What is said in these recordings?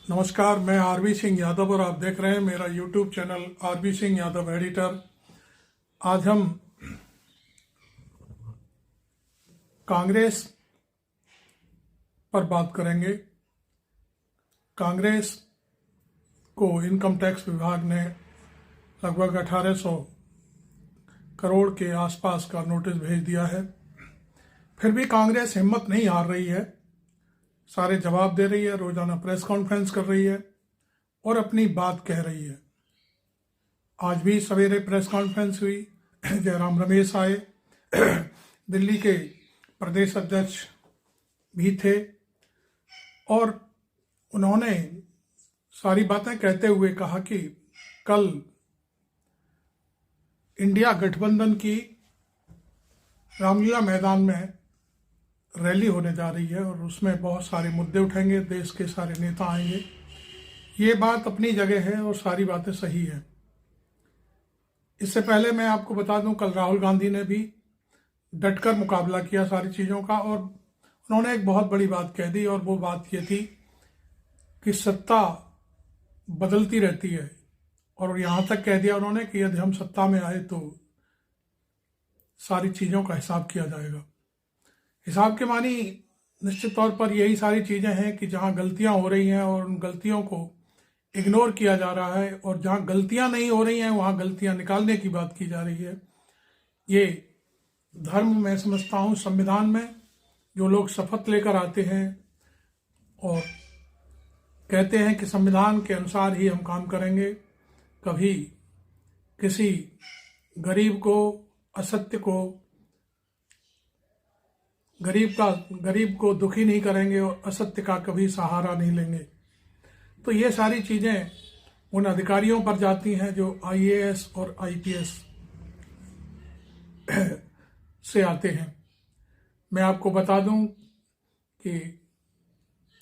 नमस्कार, मैं आरबी सिंह यादव और आप देख रहे हैं मेरा YouTube channel R B Singh Yadav editor. आज हम कांग्रेस पर बात करेंगे। कांग्रेस को इनकम टैक्स विभाग ने लगभग 1800 करोड़ के आसपास का नोटिस भेज दिया है। फिर भी कांग्रेस हिम्मत नहीं हार रही है, सारे जवाब दे रही है, रोजाना प्रेस कॉन्फ्रेंस कर रही है और अपनी बात कह रही है। आज भी सवेरे प्रेस कॉन्फ्रेंस हुई, जयराम रमेश आए, दिल्ली के प्रदेश अध्यक्ष भी थे और उन्होंने सारी बातें कहते हुए कहा कि कल इंडिया गठबंधन की रामलीला मैदान में रैली होने जा रही है और उसमें बहुत सारे मुद्दे उठेंगे, देश के सारे नेता आएंगे। ये बात अपनी जगह है और सारी बातें सही है। इससे पहले मैं आपको बता दूं, कल राहुल गांधी ने भी डटकर मुकाबला किया सारी चीज़ों का और उन्होंने एक बहुत बड़ी बात कह दी और वो बात ये थी कि सत्ता बदलती रहती है और यहाँ तक कह दिया उन्होंने कि यदि हम सत्ता में आए तो सारी चीज़ों का हिसाब किया जाएगा। हिसाब के मानी निश्चित तौर पर यही सारी चीज़ें हैं कि जहां गलतियां हो रही हैं और उन गलतियों को इग्नोर किया जा रहा है और जहां गलतियां नहीं हो रही हैं वहां गलतियां निकालने की बात की जा रही है। ये धर्म मैं समझता हूं, संविधान में जो लोग शपथ लेकर आते हैं और कहते हैं कि संविधान के अनुसार ही हम काम करेंगे, कभी किसी गरीब को, असत्य को, गरीब को दुखी नहीं करेंगे और असत्य का कभी सहारा नहीं लेंगे। तो ये सारी चीज़ें उन अधिकारियों पर जाती हैं जो आईएएस और आईपीएस से आते हैं। मैं आपको बता दूं कि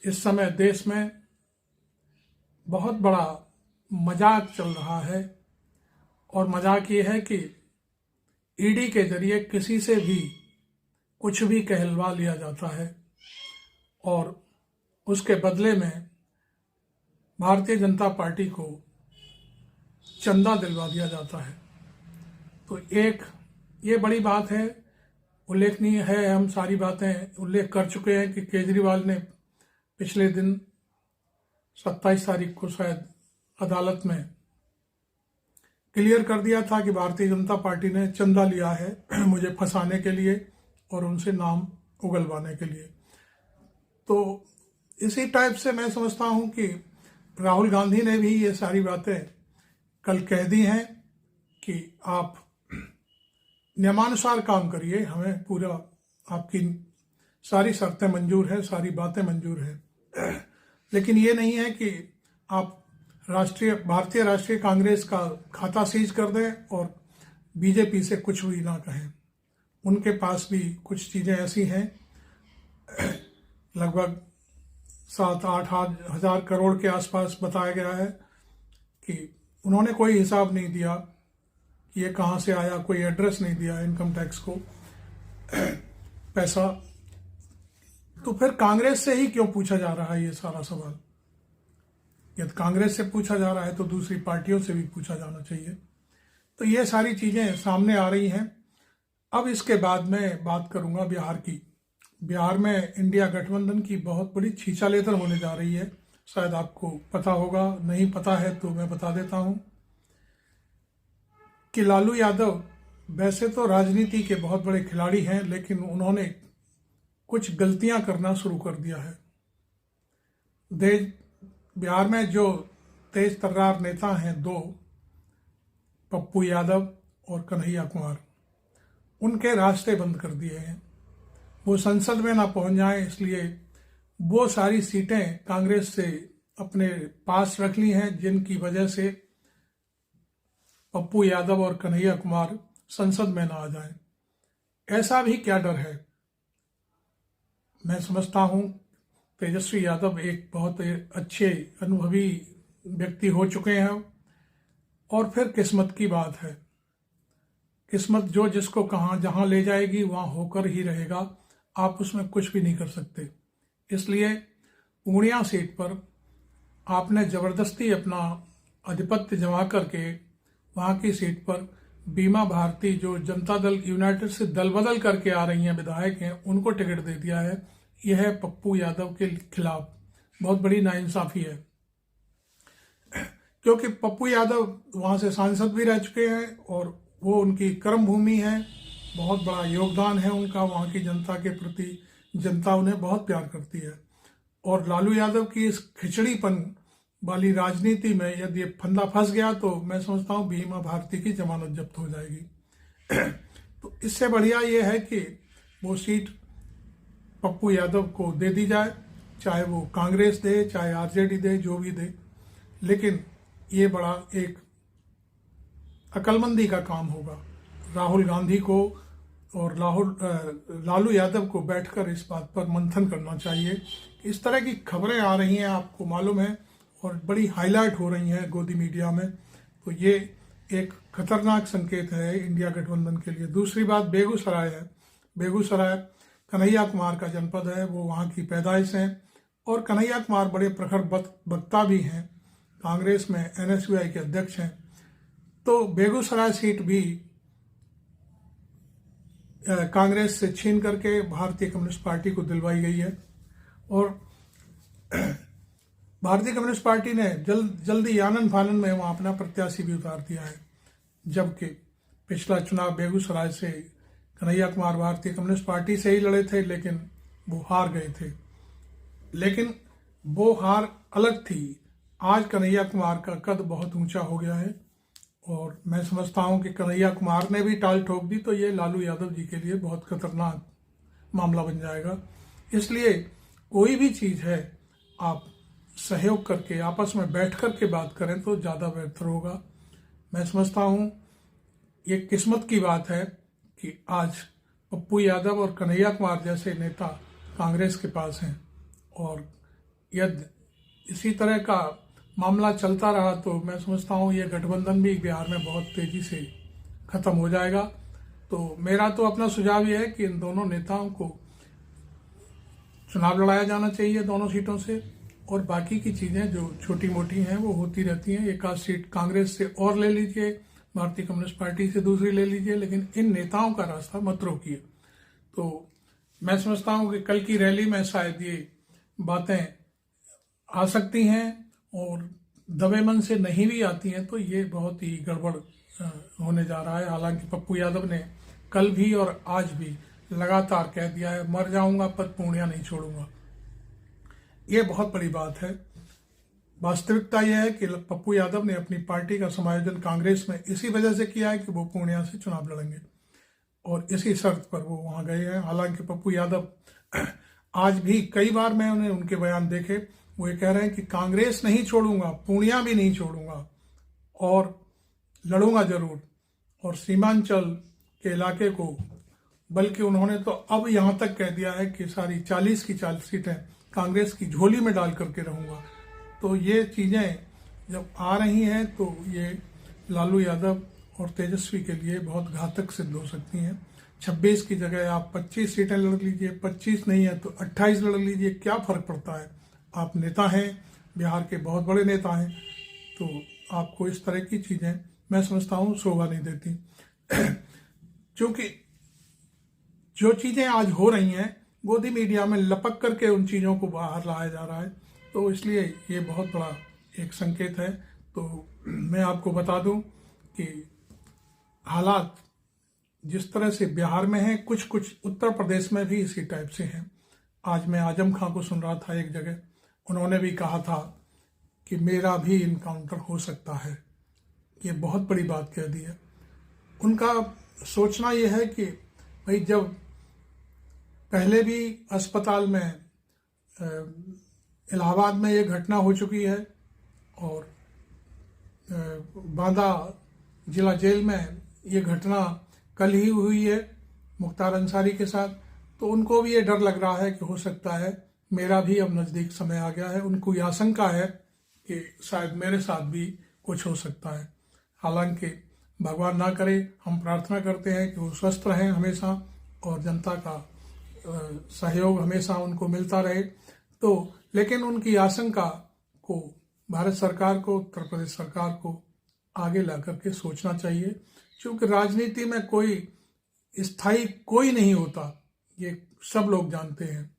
इस समय देश में बहुत बड़ा मजाक चल रहा है और मजाक ये है कि ईडी के जरिए किसी से भी कुछ भी कहलवा लिया जाता है और उसके बदले में भारतीय जनता पार्टी को चंदा दिलवा दिया जाता है। तो एक ये बड़ी बात है, उल्लेखनीय है। हम सारी बातें उल्लेख कर चुके हैं कि केजरीवाल ने पिछले दिन 27 तारीख को शायद अदालत में क्लियर कर दिया था कि भारतीय जनता पार्टी ने चंदा लिया है मुझे फंसाने के लिए और उनसे नाम उगलवाने के लिए। तो इसी टाइप से मैं समझता हूं कि राहुल गांधी ने भी ये सारी बातें कल कह दी हैं कि आप नियमानुसार काम करिए, हमें पूरा आपकी सारी शर्तें मंजूर है, सारी बातें मंजूर है, लेकिन ये नहीं है कि आप भारतीय राष्ट्रीय कांग्रेस का खाता सीज कर दें और बीजेपी से कुछ भी ना कहें। उनके पास भी कुछ चीज़ें ऐसी हैं, लगभग 7-8 हजार करोड़ के आसपास बताया गया है कि उन्होंने कोई हिसाब नहीं दिया कि ये कहाँ से आया, कोई एड्रेस नहीं दिया इनकम टैक्स को पैसा। तो फिर कांग्रेस से ही क्यों पूछा जा रहा है ये सारा सवाल? यदि कांग्रेस से पूछा जा रहा है तो दूसरी पार्टियों से भी पूछा जाना चाहिए। तो ये सारी चीज़ें सामने आ रही हैं। अब इसके बाद मैं बात करूंगा बिहार की। बिहार में इंडिया गठबंधन की बहुत बड़ी छीछालेतर होने जा रही है, शायद आपको पता होगा, नहीं पता है तो मैं बता देता हूं कि लालू यादव वैसे तो राजनीति के बहुत बड़े खिलाड़ी हैं, लेकिन उन्होंने कुछ गलतियां करना शुरू कर दिया है। बिहार में जो तेज तर्रार नेता हैं दो, पप्पू यादव और कन्हैया कुमार, उनके रास्ते बंद कर दिए हैं। वो संसद में ना पहुंच जाएं, इसलिए वो सारी सीटें कांग्रेस से अपने पास रख ली हैं, जिनकी वजह से पप्पू यादव और कन्हैया कुमार संसद में ना आ जाएं। ऐसा भी क्या डर है? मैं समझता हूं तेजस्वी यादव एक बहुत अच्छे अनुभवी व्यक्ति हो चुके हैं और फिर किस्मत की बात है। किस्मत जो जिसको कहाँ जहाँ ले जाएगी वहाँ होकर ही रहेगा, आप उसमें कुछ भी नहीं कर सकते। इसलिए पूर्णिया सीट पर आपने जबरदस्ती अपना आधिपत्य जमा करके वहां की सीट पर बीमा भारती, जो जनता दल यूनाइटेड से दल बदल करके आ रही हैं, विधायक हैं, उनको टिकट दे दिया है। यह है पप्पू यादव के खिलाफ बहुत बड़ी नाइंसाफी है, क्योंकि पप्पू यादव वहां से सांसद भी रह चुके हैं और वो उनकी कर्म भूमि है, बहुत बड़ा योगदान है उनका वहां की जनता के प्रति, जनता उन्हें बहुत प्यार करती है। और लालू यादव की इस खिचड़ीपन वाली राजनीति में यदि ये फंदा फंस गया तो मैं समझता हूं बीमा भारती की जमानत जब्त हो जाएगी। तो इससे बढ़िया ये है कि वो सीट पप्पू यादव को दे दी जाए, चाहे वो कांग्रेस दे, चाहे आरजेडी दे, जो भी दे। लेकिन ये बड़ा एक अक्लमंदी का काम होगा। राहुल गांधी को और लालू यादव को बैठकर इस बात पर मंथन करना चाहिए। इस तरह की खबरें आ रही हैं, आपको मालूम है, और बड़ी हाईलाइट हो रही हैं गोदी मीडिया में, तो ये एक खतरनाक संकेत है इंडिया गठबंधन के लिए। दूसरी बात बेगूसराय है। बेगूसराय कन्हैया कुमार का जनपद है, वो वहाँ की पैदाइश है, और कन्हैया कुमार बड़े प्रखर वक्ता भी हैं, कांग्रेस में एनएसयूआई के अध्यक्ष हैं। तो बेगूसराय सीट भी कांग्रेस से छीन करके भारतीय कम्युनिस्ट पार्टी को दिलवाई गई है, और भारतीय कम्युनिस्ट पार्टी ने जल्दी आनन फानन में वहां अपना प्रत्याशी भी उतार दिया है। जबकि पिछला चुनाव बेगूसराय से कन्हैया कुमार भारतीय कम्युनिस्ट पार्टी से ही लड़े थे, लेकिन वो हार गए थे। लेकिन वो हार अलग थी। आज कन्हैया कुमार का कद बहुत ऊंचा हो गया है, और मैं समझता हूं कि कन्हैया कुमार ने भी टाल ठोक दी तो ये लालू यादव जी के लिए बहुत खतरनाक मामला बन जाएगा। इसलिए कोई भी चीज है, आप सहयोग करके आपस में बैठ करके बात करें तो ज़्यादा बेहतर होगा। मैं समझता हूं ये किस्मत की बात है कि आज पप्पू यादव और कन्हैया कुमार जैसे नेता कांग्रेस के पास हैं, और यदि इसी तरह का मामला चलता रहा तो मैं समझता हूं ये गठबंधन भी बिहार में बहुत तेजी से खत्म हो जाएगा। तो मेरा तो अपना सुझाव यह है कि इन दोनों नेताओं को चुनाव लड़ाया जाना चाहिए दोनों सीटों से, और बाकी की चीजें जो छोटी मोटी हैं वो होती रहती हैं। एक आध सीट कांग्रेस से और ले लीजिए, भारतीय कम्युनिस्ट पार्टी से दूसरी ले लीजिए, लेकिन इन नेताओं का रास्ता मत रोकिए। तो मैं समझता हूं कि कल की रैली में शायद ये बातें आ सकती हैं, और दबे मन से नहीं भी आती हैं तो ये बहुत ही गड़बड़ होने जा रहा है। हालांकि पप्पू यादव ने कल भी और आज भी लगातार कह दिया है, मर जाऊंगा पर पूर्णिया नहीं छोड़ूंगा। ये बहुत बड़ी बात है। वास्तविकता यह है कि पप्पू यादव ने अपनी पार्टी का समायोजन कांग्रेस में इसी वजह से किया है कि वो पूर्णिया से चुनाव लड़ेंगे, और इसी शर्त पर वो वहां गए हैं। हालांकि पप्पू यादव आज भी कई बार मैंने उनके बयान देखे, वो ये कह रहे हैं कि कांग्रेस नहीं छोड़ूंगा, पूर्णिया भी नहीं छोड़ूंगा, और लड़ूंगा जरूर, और सीमांचल के इलाके को, बल्कि उन्होंने तो अब यहां तक कह दिया है कि सारी 40 की 40 सीटें कांग्रेस की झोली में डाल करके रहूंगा। तो ये चीजें जब आ रही हैं तो ये लालू यादव और तेजस्वी के लिए बहुत घातक सिद्ध हो सकती हैं। 26 की जगह आप 25 सीटें लड़ लीजिए, 25 नहीं है तो 28 लड़ लीजिए, क्या फर्क पड़ता है। आप नेता हैं, बिहार के बहुत बड़े नेता हैं, तो आपको इस तरह की चीजें मैं समझता हूं शोभा नहीं देती। क्योंकि जो चीजें आज हो रही हैं गोदी मीडिया में लपक करके उन चीजों को बाहर लाया जा रहा है, तो इसलिए ये बहुत बड़ा एक संकेत है। तो मैं आपको बता दूं कि हालात जिस तरह से बिहार में हैं, कुछ कुछ उत्तर प्रदेश में भी इसी टाइप से हैं। आज मैं आजम खां को सुन रहा था एक जगह, उन्होंने भी कहा था कि मेरा भी इनकाउंटर हो सकता है। ये बहुत बड़ी बात कह दी है। उनका सोचना यह है कि भाई जब पहले भी अस्पताल में इलाहाबाद में ये घटना हो चुकी है, और बांदा जिला जेल में ये घटना कल ही हुई है मुख्तार अंसारी के साथ, तो उनको भी ये डर लग रहा है कि हो सकता है मेरा भी अब नज़दीक समय आ गया है। उनको ये आशंका है कि शायद मेरे साथ भी कुछ हो सकता है। हालांकि भगवान ना करे, हम प्रार्थना करते हैं कि वो स्वस्थ रहें हमेशा, और जनता का सहयोग हमेशा उनको मिलता रहे। तो लेकिन उनकी आशंका को भारत सरकार को, उत्तर प्रदेश सरकार को आगे ला करके सोचना चाहिए, क्योंकि राजनीति में कोई स्थायी कोई नहीं होता, ये सब लोग जानते हैं।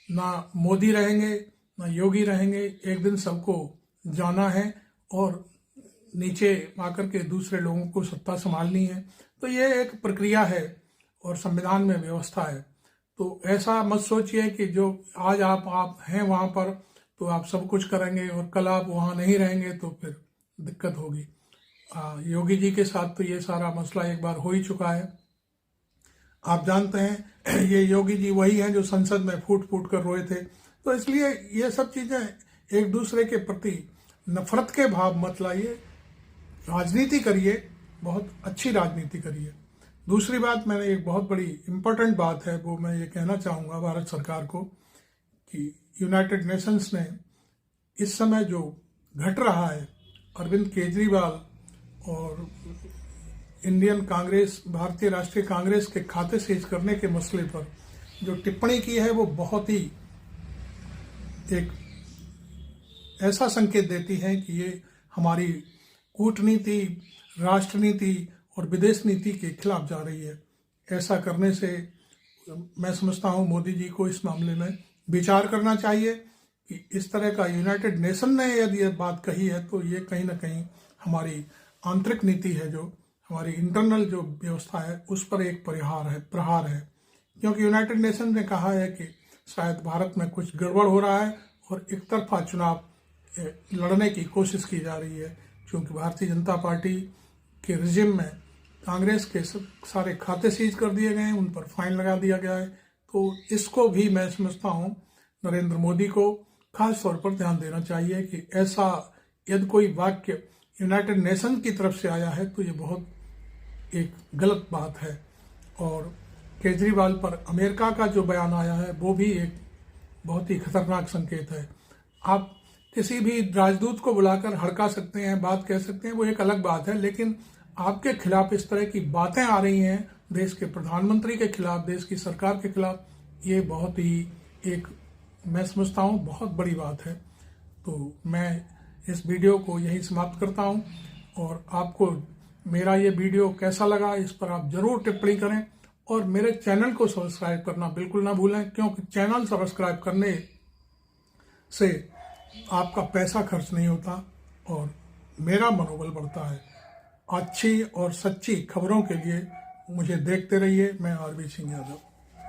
ना मोदी रहेंगे ना योगी रहेंगे, एक दिन सबको जाना है और नीचे आकर के दूसरे लोगों को सत्ता संभालनी है। तो ये एक प्रक्रिया है और संविधान में व्यवस्था है। तो ऐसा मत सोचिए कि जो आज आप हैं वहाँ पर तो आप सब कुछ करेंगे और कल आप वहाँ नहीं रहेंगे तो फिर दिक्कत होगी। योगी जी के साथ तो ये सारा मसला एक बार हो ही चुका है। आप जानते हैं ये योगी जी वही हैं जो संसद में फूट फूट कर रोए थे। तो इसलिए ये सब चीज़ें, एक दूसरे के प्रति नफरत के भाव मत लाइए, राजनीति करिए, बहुत अच्छी राजनीति करिए। दूसरी बात, मैंने एक बहुत बड़ी इम्पोर्टेंट बात है वो मैं ये कहना चाहूँगा भारत सरकार को कि यूनाइटेड नेशंस ने इस समय जो घट रहा है, अरविंद केजरीवाल और इंडियन कांग्रेस, भारतीय राष्ट्रीय कांग्रेस के खाते सीज करने के मसले पर जो टिप्पणी की है वो बहुत ही एक ऐसा संकेत देती है कि ये हमारी कूटनीति, राष्ट्रनीति और विदेश नीति के खिलाफ जा रही है। ऐसा करने से मैं समझता हूँ मोदी जी को इस मामले में विचार करना चाहिए कि इस तरह का यूनाइटेड नेशन ने यदि ये बात कही है तो ये कहीं ना कहीं हमारी आंतरिक नीति है, जो हमारी इंटरनल जो व्यवस्था है उस पर एक प्रहार है। क्योंकि यूनाइटेड नेशन ने कहा है कि शायद भारत में कुछ गड़बड़ हो रहा है और एक तरफा चुनाव लड़ने की कोशिश की जा रही है। क्योंकि भारतीय जनता पार्टी के रिजिम में कांग्रेस के सारे खाते सीज कर दिए गए हैं, उन पर फाइन लगा दिया गया है। तो इसको भी मैं समझता हूँ नरेंद्र मोदी को खास तौर पर ध्यान देना चाहिए कि ऐसा यदि कोई वाक्य यूनाइटेड नेशन की तरफ से आया है तो ये बहुत एक गलत बात है। और केजरीवाल पर अमेरिका का जो बयान आया है वो भी एक बहुत ही खतरनाक संकेत है। आप किसी भी राजदूत को बुलाकर हड़का सकते हैं, बात कह सकते हैं, वो एक अलग बात है, लेकिन आपके खिलाफ इस तरह की बातें आ रही हैं, देश के प्रधानमंत्री के खिलाफ, देश की सरकार के खिलाफ, ये बहुत ही एक, मैं समझता हूँ बहुत बड़ी बात है। तो मैं इस वीडियो को यहीं समाप्त करता हूँ और आपको मेरा ये वीडियो कैसा लगा इस पर आप जरूर टिप्पणी करें और मेरे चैनल को सब्सक्राइब करना बिल्कुल ना भूलें, क्योंकि चैनल सब्सक्राइब करने से आपका पैसा खर्च नहीं होता और मेरा मनोबल बढ़ता है। अच्छी और सच्ची खबरों के लिए मुझे देखते रहिए। मैं आरबी सिंह यादव।